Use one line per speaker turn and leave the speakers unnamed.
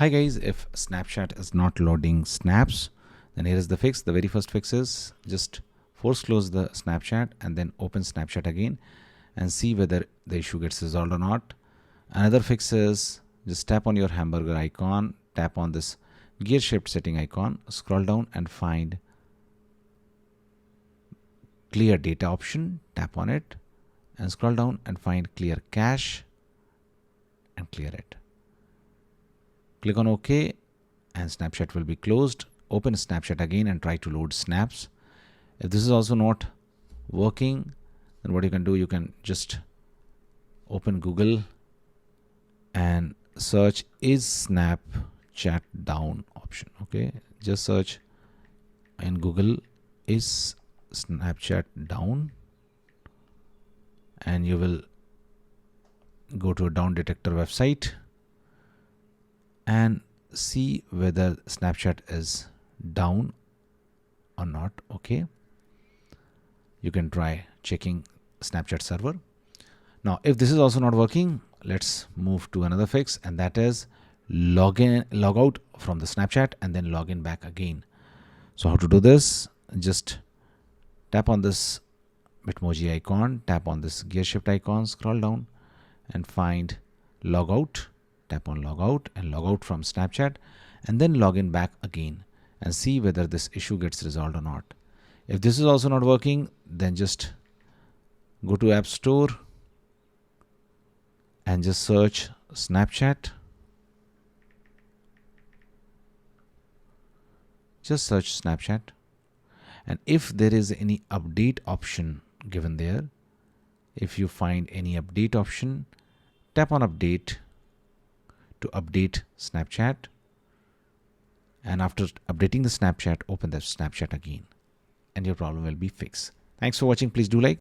Hi guys, if Snapchat is not loading snaps, then here is the fix. The very first fix is just force close the Snapchat and then open Snapchat again and see whether the issue gets resolved or not. Another fix is just tap on your hamburger icon, tap on this gear shift setting icon, scroll down and find clear data option, tap on it and scroll down and find clear cache and clear it. Click on OK and Snapchat will be closed. Open Snapchat again and try to load snaps. If this is also not working, then what you can do, you can just open Google and search is Snapchat down option. Okay, just search in Google is Snapchat down and you will go to a down detector website and see whether Snapchat is down or not. Okay, you can try checking Snapchat server. Now if this is also not working, let's move to another fix, and that is log out from the Snapchat and then log in back again. So how to do this? Just tap on this Bitmoji icon, tap on this gear shift icon, scroll down and find logout. Tap on logout and log out from Snapchat and then log in back again and see whether this issue gets resolved or not. If this is also not working, then just go to App Store and just search Snapchat. Just search Snapchat, and if there is any update option given there, if you find any update option, tap on update to update Snapchat, and after updating the Snapchat, open the Snapchat again and your problem will be fixed. Thanks for watching. Please do like.